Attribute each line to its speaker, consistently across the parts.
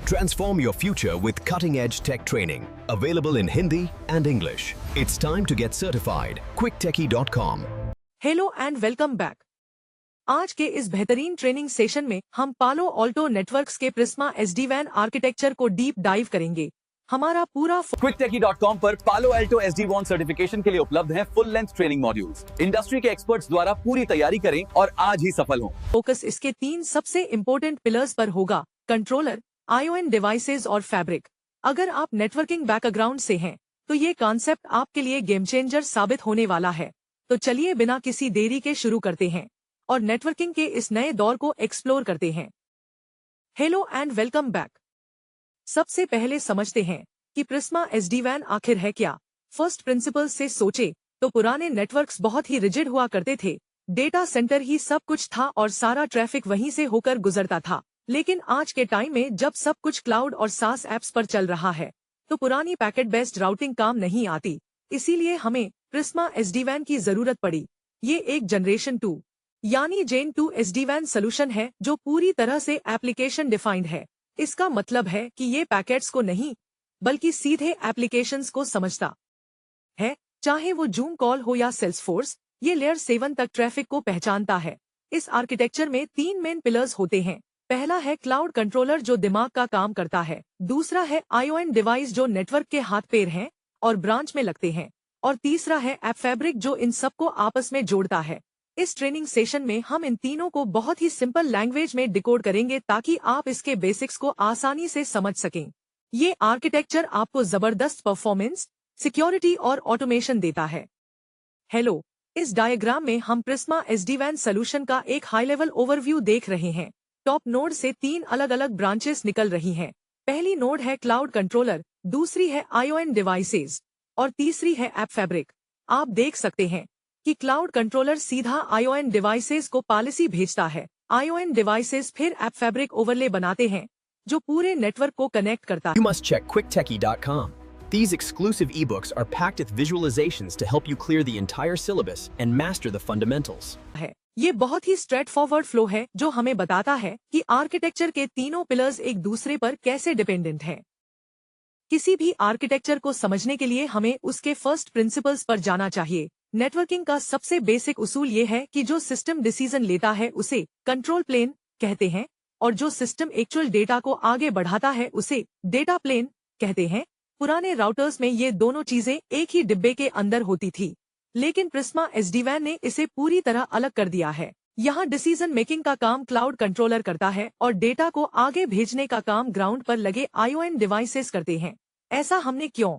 Speaker 1: Transform your future with cutting-edge tech training, available in Hindi and English. It's time to get certified. quicktechie.com.
Speaker 2: Hello and welcome back. आज के इस बेहतरीन training session में हम पालो Alto networks के Prisma SD-WAN architecture को deep dive करेंगे। हमारा पूरा
Speaker 3: quicktechie.com पर पालो अल्टो SD-WAN सर्टिफिकेशन के लिए उपलब्ध हैं full length training modules. Industry के एक्सपर्ट्स द्वारा पूरी तैयारी करें और आज ही सफल हों।
Speaker 2: फोकस इसके 3 सबसे इम्पोर्टेंट पिलर्स पर होगा: कंट्रोलर, ION डिवाइसेज और फैब्रिक। अगर आप नेटवर्किंग बैकग्राउंड से हैं, तो ये कॉन्सेप्ट आपके लिए गेम चेंजर साबित होने वाला है। तो चलिए बिना किसी देरी के शुरू करते हैं और नेटवर्किंग के इस नए दौर को एक्सप्लोर करते हैं। Hello and welcome back. सबसे पहले समझते हैं कि प्रिस्मा SD-WAN आखिर है क्या। फर्स्ट प्रिंसिपल से सोचे तो पुराने नेटवर्क्स बहुत ही रिजिड हुआ करते थे। डेटा सेंटर ही सब कुछ था और सारा ट्रैफिक वहीं से होकर गुजरता था। लेकिन आज के टाइम में जब सब कुछ क्लाउड और SaaS ऐप्स पर चल रहा है, तो पुरानी पैकेट बेस्ड राउटिंग काम नहीं आती। इसीलिए हमें प्रिस्मा SD-WAN की जरूरत पड़ी। ये एक जनरेशन 2 यानी जेन 2 SD-WAN सोल्यूशन है जो पूरी तरह से एप्लीकेशन डिफाइंड है। इसका मतलब है कि ये पैकेट्स को नहीं बल्कि सीधे एप्लीकेशंस को समझता है। चाहे वो जूम कॉल हो या सेल्सफोर्स, ये लेयर 7 तक ट्रैफिक को पहचानता है। इस आर्किटेक्चर में 3 मेन पिलर्स होते हैं। पहला है क्लाउड कंट्रोलर जो दिमाग का काम करता है। दूसरा है ION डिवाइस जो नेटवर्क के हाथ पैर हैं और ब्रांच में लगते हैं। और तीसरा है ऐप फैब्रिक जो इन सबको आपस में जोड़ता है। इस ट्रेनिंग सेशन में हम इन तीनों को बहुत ही सिंपल लैंग्वेज में डिकोड करेंगे ताकि आप इसके बेसिक्स को आसानी से समझ सकें। ये आर्किटेक्चर आपको जबरदस्त परफॉर्मेंस, सिक्योरिटी और ऑटोमेशन देता है। हेलो, इस डायग्राम में हम प्रिस्मा SD-WAN सोल्यूशन का एक हाई लेवल ओवरव्यू देख रहे हैं। टॉप नोड से 3 अलग अलग ब्रांचेस निकल रही हैं। पहली नोड है क्लाउड कंट्रोलर, दूसरी है ION डिवाइसेज और तीसरी है ऐप फैब्रिक। आप देख सकते हैं कि क्लाउड कंट्रोलर सीधा ION डिवाइसेज को पॉलिसी भेजता है। ION डिवाइसेज फिर ऐप फैब्रिक ओवरले बनाते हैं जो पूरे नेटवर्क को कनेक्ट करता है।
Speaker 1: You must check quicktechie.com. These exclusive ebooks are packed with visualizations to help you clear the entire syllabus and master the fundamentals.
Speaker 2: ये बहुत ही स्ट्रेट फॉरवर्ड फ्लो है जो हमें बताता है कि आर्किटेक्चर के तीनों पिलर्स एक दूसरे पर कैसे डिपेंडेंट हैं। किसी भी आर्किटेक्चर को समझने के लिए हमें उसके फर्स्ट प्रिंसिपल्स पर जाना चाहिए। नेटवर्किंग का सबसे बेसिक उसूल ये है कि जो सिस्टम डिसीजन लेता है उसे कंट्रोल प्लेन कहते हैं और जो सिस्टम एक्चुअल डेटा को आगे बढ़ाता है उसे डेटा प्लेन कहते हैं। पुराने राउटर्स में ये दोनों चीजें एक ही डिब्बे के अंदर होती थी, लेकिन प्रिस्मा SD-WAN ने इसे पूरी तरह अलग कर दिया है। यहाँ डिसीजन मेकिंग का काम क्लाउड कंट्रोलर करता है और डेटा को आगे भेजने का काम ग्राउंड पर लगे ION डिवाइसेस करते हैं। ऐसा हमने क्यों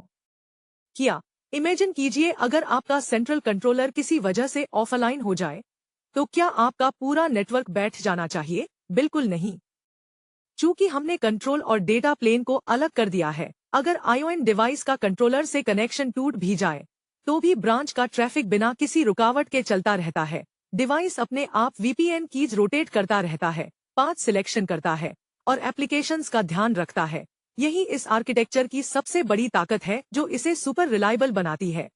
Speaker 2: किया? इमेजिन कीजिए अगर आपका सेंट्रल कंट्रोलर किसी वजह से ऑफलाइन हो जाए, तो क्या आपका पूरा नेटवर्क बैठ जाना चाहिए? बिल्कुल नहीं। चूंकि हमने कंट्रोल और डेटा प्लेन को अलग कर दिया है, अगर ION डिवाइस का कंट्रोलर से कनेक्शन टूट भी जाए, तो भी ब्रांच का ट्रैफिक बिना किसी रुकावट के चलता रहता है। डिवाइस अपने आप VPN कीज रोटेट करता रहता है, पाथ सिलेक्शन करता है और एप्लीकेशंस का ध्यान रखता है। यही इस आर्किटेक्चर की सबसे बड़ी ताकत है जो इसे सुपर रिलायबल बनाती है।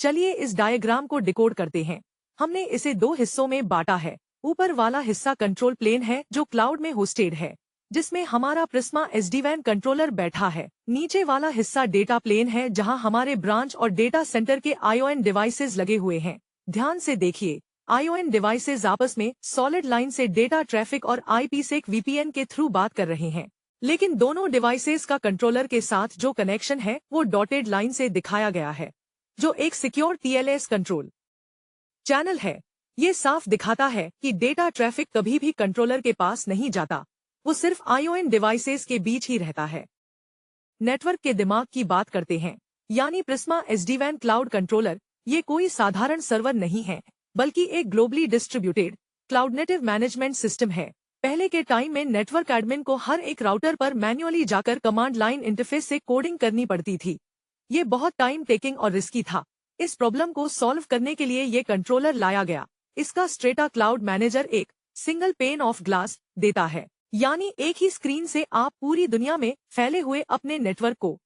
Speaker 2: चलिए इस डायग्राम को डिकोड करते हैं। हमने इसे 2 हिस्सों में बांटा है। ऊपर वाला हिस्सा कंट्रोल प्लेन है जो क्लाउड में होस्टेड है, जिसमें हमारा प्रिस्मा SD-WAN कंट्रोलर बैठा है। नीचे वाला हिस्सा डेटा प्लेन है जहां हमारे ब्रांच और डेटा सेंटर के ION डिवाइसेज लगे हुए हैं। ध्यान से देखिए, ION डिवाइसेज आपस में सॉलिड लाइन से डेटा ट्रैफिक और IPsec VPN के थ्रू बात कर रहे हैं, लेकिन दोनों डिवाइसेज का कंट्रोलर के साथ जो कनेक्शन है वो डॉटेड लाइन से दिखाया गया है, जो एक सिक्योर TLS कंट्रोल चैनल है। ये साफ दिखाता है कि डेटा ट्रैफिक कभी भी कंट्रोलर के पास नहीं जाता, वो सिर्फ ION डिवाइसेस के बीच ही रहता है। नेटवर्क के दिमाग की बात करते हैं, यानी प्रिस्मा SD-WAN क्लाउड कंट्रोलर। ये कोई साधारण सर्वर नहीं है, बल्कि एक globally distributed cloud native management system है। पहले के टाइम में नेटवर्क एडमिन को हर एक राउटर पर मैन्युअली जाकर कमांड लाइन इंटरफेस से कोडिंग करनी पड़ती थी। ये बहुत टाइम टेकिंग और रिस्की था। इस प्रॉब्लम को सॉल्व करने के लिए ये कंट्रोलर लाया गया। इसका स्ट्रेटा क्लाउड मैनेजर एक सिंगल पेन ऑफ ग्लास देता है, यानी एक ही स्क्रीन से आप पूरी दुनिया में फैले हुए अपने नेटवर्क को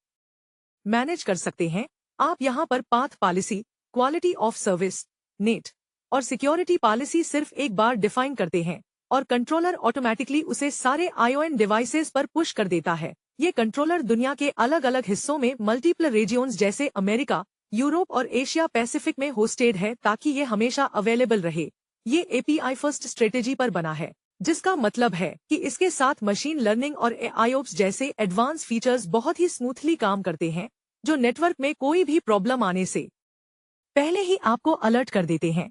Speaker 2: मैनेज कर सकते हैं। आप यहाँ पर path policy, quality of service, net और सिक्योरिटी पॉलिसी सिर्फ एक बार डिफाइन करते हैं। और कंट्रोलर ऑटोमेटिकली उसे सारे ION डिवाइसेस पर पुश कर देता है। ये कंट्रोलर दुनिया के अलग अलग हिस्सों में मल्टीपल रीजियंस जैसे अमेरिका, यूरोप और एशिया पैसिफिक में होस्टेड है ताकि ये हमेशा अवेलेबल रहे। ये API फर्स्ट स्ट्रेटेजी पर बना है, जिसका मतलब है कि इसके साथ मशीन लर्निंग और AIOps जैसे एडवांस फीचर्स बहुत ही स्मूथली काम करते हैं, जो नेटवर्क में कोई भी प्रॉब्लम आने से पहले ही आपको अलर्ट कर देते हैं।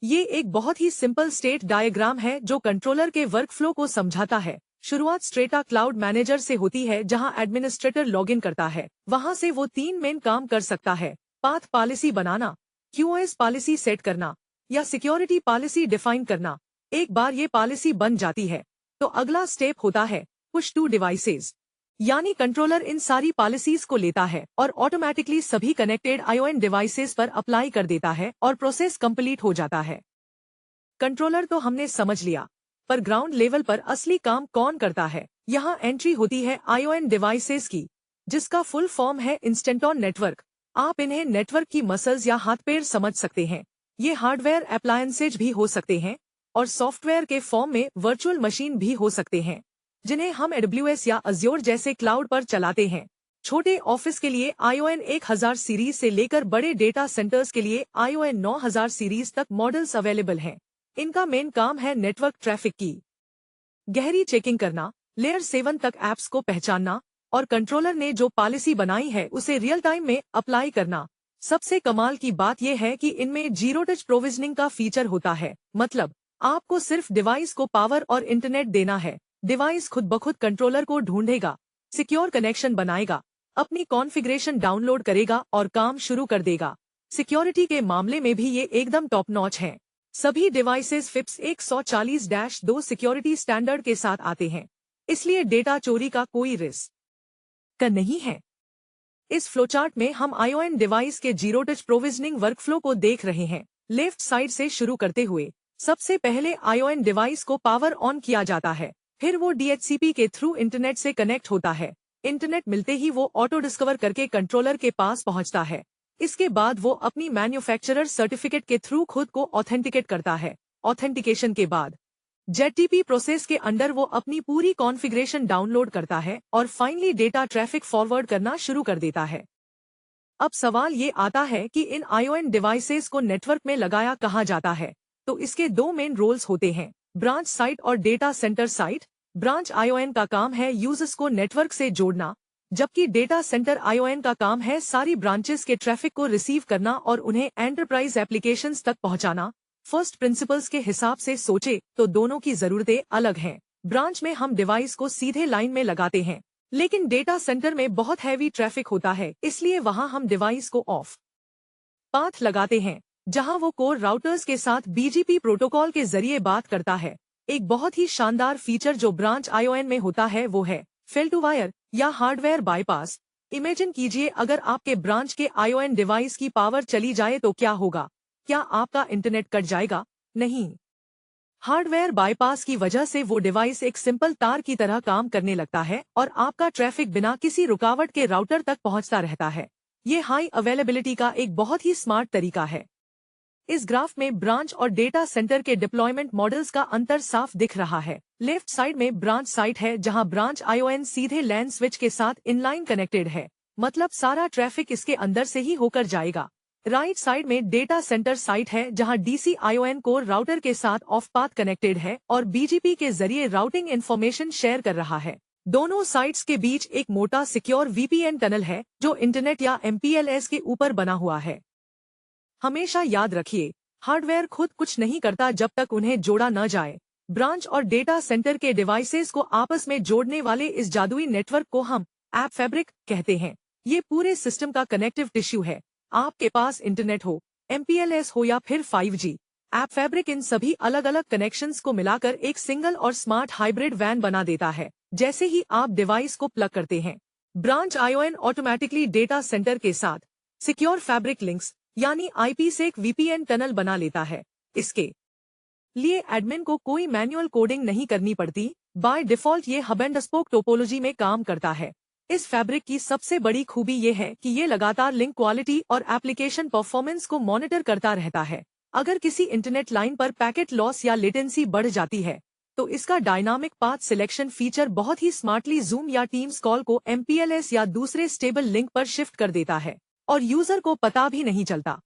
Speaker 2: ये एक बहुत ही सिंपल स्टेट डायग्राम है जो कंट्रोलर के वर्कफ्लो को समझाता है। शुरुआत स्ट्रेटा क्लाउड मैनेजर से होती है जहां एडमिनिस्ट्रेटर लॉगिन करता है। वहां से वो 3 मेन काम कर सकता है: पाथ पॉलिसी बनाना, QoS पॉलिसी सेट करना या सिक्योरिटी पॉलिसी डिफाइन करना। एक बार ये पॉलिसी बन जाती है तो अगला स्टेप होता है पुश टू डिवाइसेस, यानी कंट्रोलर इन सारी पॉलिसीज को लेता है और ऑटोमेटिकली सभी कनेक्टेड ION डिवाइसेस पर अप्लाई कर देता है और प्रोसेस कंप्लीट हो जाता है। कंट्रोलर तो हमने समझ लिया, पर ग्राउंड लेवल पर असली काम कौन करता है? यहाँ एंट्री होती है ION डिवाइसेस की, जिसका फुल फॉर्म है इंस्टेंट ऑन नेटवर्क। आप इन्हें नेटवर्क की मसल्स या हाथ पैर समझ सकते हैं। ये हार्डवेयर अप्लायंसेज भी हो सकते हैं और सॉफ्टवेयर के फॉर्म में वर्चुअल मशीन भी हो सकते हैं, जिन्हें हम AWS या Azure जैसे क्लाउड पर चलाते हैं। छोटे ऑफिस के लिए ION 1000 सीरीज से लेकर बड़े डेटा सेंटर्स के लिए ION 9000 सीरीज तक मॉडल्स अवेलेबल हैं। इनका मेन काम है नेटवर्क ट्रैफिक की गहरी चेकिंग करना, लेयर 7 तक ऐप्स को पहचानना और कंट्रोलर ने जो पॉलिसी बनाई है उसे रियल टाइम में अप्लाई करना। सबसे कमाल की बात यह है कि इनमें जीरो टच प्रोविजनिंग का फीचर होता है। मतलब आपको सिर्फ डिवाइस को पावर और इंटरनेट देना है, डिवाइस खुद ब खुद कंट्रोलर को ढूंढेगा, सिक्योर कनेक्शन बनाएगा, अपनी कॉन्फ़िगरेशन डाउनलोड करेगा और काम शुरू कर देगा। सिक्योरिटी के मामले में भी ये एकदम टॉप नॉच है। सभी डिवाइसेस FIPS 140-2 सिक्योरिटी स्टैंडर्ड के साथ आते हैं, इसलिए डेटा चोरी का कोई रिस्क नहीं है। इस फ्लोचार्ट में हम ION डिवाइस के जीरो टच प्रोविजनिंग वर्कफ्लो को देख रहे हैं। लेफ्ट साइड से शुरू करते हुए सबसे पहले ION डिवाइस को पावर ऑन किया जाता है, फिर वो DHCP के थ्रू इंटरनेट से कनेक्ट होता है। इंटरनेट मिलते ही वो ऑटो डिस्कवर करके कंट्रोलर के पास पहुंचता है। इसके बाद वो अपनी मैन्युफैक्चरर सर्टिफिकेट के थ्रू खुद को ऑथेंटिकेट करता है। ऑथेंटिकेशन के बाद ZTP प्रोसेस के अंडर वो अपनी पूरी कॉन्फ़िगरेशन डाउनलोड करता है और फाइनली डेटा ट्रैफिक फॉरवर्ड करना शुरू कर देता है। अब सवाल ये आता है कि इन ION डिवाइसेस को नेटवर्क में लगाया कहाँ जाता है? तो इसके 2 मेन रोल्स होते हैं, ब्रांच साइट और data centre site. Branch ION का काम है यूजर्स को नेटवर्क से जोड़ना, जबकि डेटा सेंटर ION का काम है सारी ब्रांचेस के ट्रैफिक को रिसीव करना और उन्हें एंटरप्राइज एप्लीकेशंस तक पहुंचाना। फर्स्ट प्रिंसिपल्स के हिसाब से सोचे तो दोनों की जरूरतें अलग हैं। ब्रांच में हम डिवाइस को सीधे लाइन में लगाते हैं, लेकिन डेटा सेंटर में बहुत हैवी ट्रैफिक होता है, इसलिए वहां हम डिवाइस को ऑफ पाथ लगाते हैं, जहां वो कोर राउटर्स के साथ BGP प्रोटोकॉल के जरिए बात करता है। एक बहुत ही शानदार फीचर जो ब्रांच ION में होता है वो है फेल टू वायर या हार्डवेयर बाईपास। इमेजिन कीजिए अगर आपके ब्रांच के ION डिवाइस की पावर चली जाए तो क्या होगा? क्या आपका इंटरनेट कट जाएगा? नहीं। हार्डवेयर बाईपास की वजह से वो डिवाइस एक सिंपल तार की तरह काम करने लगता है और आपका ट्रैफिक बिना किसी रुकावट के राउटर तक पहुंचता रहता है। ये हाई अवेलेबिलिटी का एक बहुत ही स्मार्ट तरीका है। इस ग्राफ में ब्रांच और डेटा सेंटर के डिप्लॉयमेंट मॉडल्स का अंतर साफ दिख रहा है। लेफ्ट साइड में ब्रांच साइट है जहां ब्रांच ION सीधे लैन स्विच के साथ इनलाइन कनेक्टेड है, मतलब सारा ट्रैफिक इसके अंदर से ही होकर जाएगा। राइट साइड में डेटा सेंटर साइट है जहां DC ION कोर राउटर के साथ ऑफ पाथ कनेक्टेड है और BGP के जरिए राउटिंग इंफॉर्मेशन शेयर कर रहा है। दोनों साइट्स के बीच एक मोटा सिक्योर VPN टनल है जो इंटरनेट या MPLS के ऊपर बना हुआ है। हमेशा याद रखिए, हार्डवेयर खुद कुछ नहीं करता जब तक उन्हें जोड़ा न जाए। ब्रांच और डेटा सेंटर के डिवाइसेस को आपस में जोड़ने वाले इस जादुई नेटवर्क को हम ऐप फैब्रिक कहते हैं। ये पूरे सिस्टम का कनेक्टिव टिश्यू है। आपके पास इंटरनेट हो, MPLS हो या फिर 5G, ऐप फैब्रिक इन सभी अलग अलग कनेक्शंस को मिलाकर एक सिंगल और स्मार्ट हाइब्रिड वैन बना देता है। जैसे ही आप डिवाइस को प्लग करते हैं, branch ION automatically data centre के साथ सिक्योर फैब्रिक लिंक्स यानी IPsec VPN टनल बना लेता है। इसके लिए एडमिन को कोई मैनुअल कोडिंग नहीं करनी पड़ती। बाय डिफॉल्ट ये हब एंड स्पोक टोपोलॉजी में काम करता है। इस फैब्रिक की सबसे बड़ी खूबी ये है कि ये लगातार लिंक क्वालिटी और एप्लीकेशन परफॉर्मेंस को मॉनिटर करता रहता है। अगर किसी इंटरनेट लाइन पर पैकेट लॉस या लेटेंसी बढ़ जाती है तो इसका डायनामिक पाथ सिलेक्शन फीचर बहुत ही स्मार्टली जूम या टीम्स कॉल को MPLS या दूसरे स्टेबल लिंक पर शिफ्ट कर देता है और यूजर को पता भी नहीं चलता।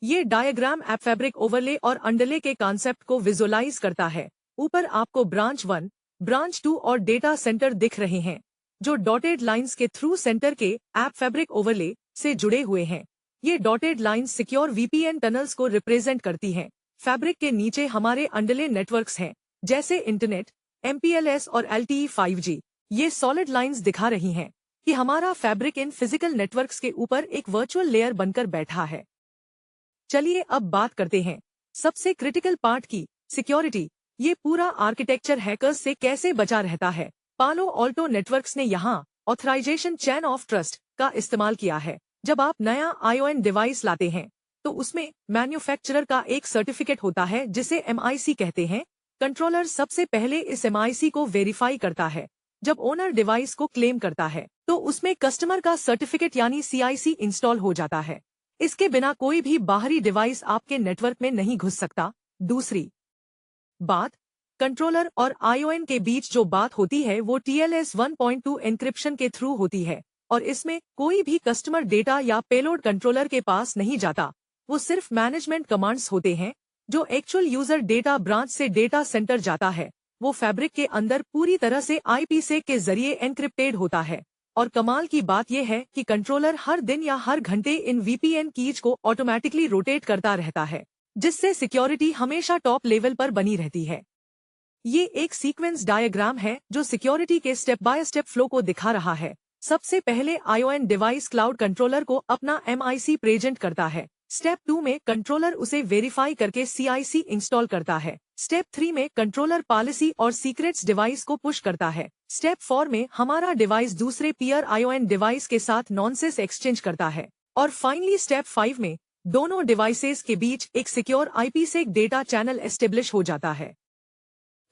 Speaker 2: ये डायग्राम ऐप फैब्रिक ओवरले और अंडरले के कॉन्सेप्ट को विजुअलाइज करता है। ऊपर आपको ब्रांच 1, ब्रांच 2 और डेटा सेंटर दिख रहे हैं जो डॉटेड लाइंस के थ्रू सेंटर के ऐप फैब्रिक ओवरले से जुड़े हुए हैं। ये dotted lines secure VPN tunnels को रिप्रेजेंट करती हैं। फैब्रिक के नीचे हमारे अंडरले नेटवर्क्स हैं जैसे इंटरनेट, MPLS और LTE 5G। ये सॉलिड लाइंस दिखा रही हैं कि हमारा फैब्रिक इन फिजिकल नेटवर्क्स के ऊपर एक वर्चुअल लेयर बनकर बैठा है। चलिए अब बात करते हैं सबसे क्रिटिकल पार्ट की, सिक्योरिटी। ये पूरा आर्किटेक्चर हैकर्स से कैसे बचा रहता है। पालो ऑल्टो नेटवर्क्स ने यहाँ ऑथराइजेशन चेन ऑफ ट्रस्ट का इस्तेमाल किया है। जब आप नया ION डिवाइस लाते हैं तो उसमें मैन्युफैक्चरर का एक सर्टिफिकेट होता है जिसे MIC कहते हैं। कंट्रोलर सबसे पहले इस MIC को वेरीफाई करता है। जब ओनर डिवाइस को क्लेम करता है तो उसमें कस्टमर का सर्टिफिकेट यानी CIC इंस्टॉल हो जाता है। इसके बिना कोई भी बाहरी डिवाइस आपके नेटवर्क में नहीं घुस सकता। दूसरी बात, कंट्रोलर और ION के बीच जो बात होती है वो TLS 1.2 एन्क्रिप्शन के थ्रू होती है और इसमें कोई भी कस्टमर डेटा या पेलोड कंट्रोलर के पास नहीं जाता। वो सिर्फ मैनेजमेंट कमांड्स होते हैं। जो एक्चुअल यूजर डेटा ब्रांच से डेटा सेंटर जाता है वो फैब्रिक के अंदर पूरी तरह से IPsec के जरिए एनक्रिप्टेड होता है। और कमाल की बात यह है कि कंट्रोलर हर दिन या हर घंटे इन VPN कीज को ऑटोमेटिकली रोटेट करता रहता है जिससे सिक्योरिटी हमेशा टॉप लेवल पर बनी रहती है। ये एक सीक्वेंस डायग्राम है जो सिक्योरिटी के स्टेप बाय स्टेप फ्लो को दिखा रहा है। सबसे पहले ION डिवाइस क्लाउड कंट्रोलर को अपना MIC प्रेजेंट करता है। स्टेप 2 में कंट्रोलर उसे वेरीफाई करके CIC इंस्टॉल करता है। स्टेप 3 में कंट्रोलर पॉलिसी और सीक्रेट्स डिवाइस को पुश करता है। स्टेप 4 में हमारा डिवाइस दूसरे पीयर ION डिवाइस के साथ नॉनसेस एक्सचेंज करता है। और फाइनली स्टेप 5 में दोनों डिवाइसेस के बीच एक secure IPsec data channel establish हो जाता है।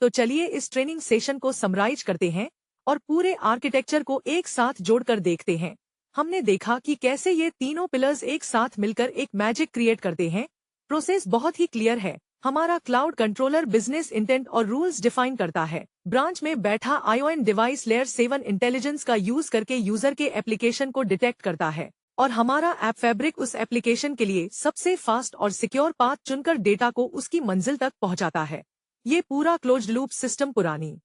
Speaker 2: तो चलिए इस ट्रेनिंग सेशन को समराइज करते हैं और पूरे आर्किटेक्चर को एक साथ जोड़कर देखते हैं। हमने देखा कि कैसे ये तीनों पिलर्स एक साथ मिलकर एक मैजिक क्रिएट करते हैं। प्रोसेस बहुत ही क्लियर है। हमारा क्लाउड कंट्रोलर बिजनेस इंटेंट और रूल्स डिफाइन करता है। ब्रांच में बैठा ION डिवाइस लेयर 7 इंटेलिजेंस का यूज करके यूजर के एप्लीकेशन को डिटेक्ट करता है और हमारा ऐप फैब्रिक उस एप्लीकेशन के लिए सबसे फास्ट और सिक्योर पाथ चुनकर डेटा को उसकी मंजिल तक पहुंचाता है। ये पूरा क्लोज्ड लूप सिस्टम पुरानी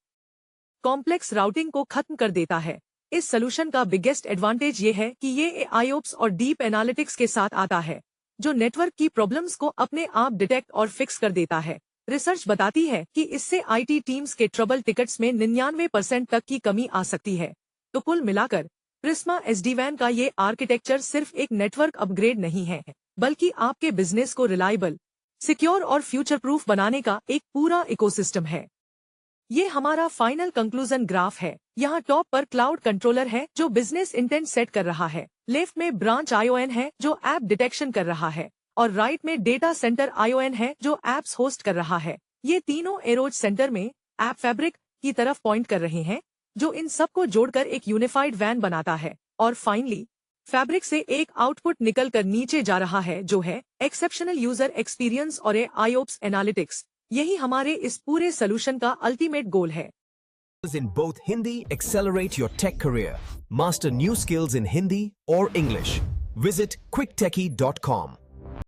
Speaker 2: कॉम्प्लेक्स राउटिंग को खत्म कर देता है। इस सोल्यूशन का बिगेस्ट एडवांटेज ये है कि ये IOPS और डीप एनालिटिक्स के साथ आता है जो नेटवर्क की प्रॉब्लम्स को अपने आप डिटेक्ट और फिक्स कर देता है। रिसर्च बताती है कि इससे IT टीम्स के ट्रबल टिकट्स में 99% तक की कमी आ सकती है। तो कुल मिलाकर प्रिज्मा SD-WAN का ये आर्किटेक्चर सिर्फ एक नेटवर्क अपग्रेड नहीं है बल्कि आपके बिजनेस को रिलायबल, सिक्योर और फ्यूचर प्रूफ बनाने का एक पूरा इकोसिस्टम है। ये हमारा फाइनल कंक्लूजन ग्राफ है। यहाँ टॉप पर क्लाउड कंट्रोलर है जो बिजनेस इंटेंट सेट कर रहा है। लेफ्ट में ब्रांच ION है जो ऐप डिटेक्शन कर रहा है और राइट में डेटा सेंटर ION है जो एप्स होस्ट कर रहा है। ये तीनों एरोज सेंटर में ऐप फैब्रिक की तरफ पॉइंट कर रहे हैं जो इन सबको जोड़कर एक यूनिफाइड WAN बनाता है। और फाइनली फैब्रिक से एक आउटपुट निकल कर नीचे जा रहा है जो है एक्सेप्शनल यूजर एक्सपीरियंस और IOPS एनालिटिक्स। यही हमारे इस पूरे सोल्यूशन का अल्टीमेट गोल है।
Speaker 1: In both Hindi, accelerate your tech career. Master new skills in Hindi or English. Visit quicktechie.com.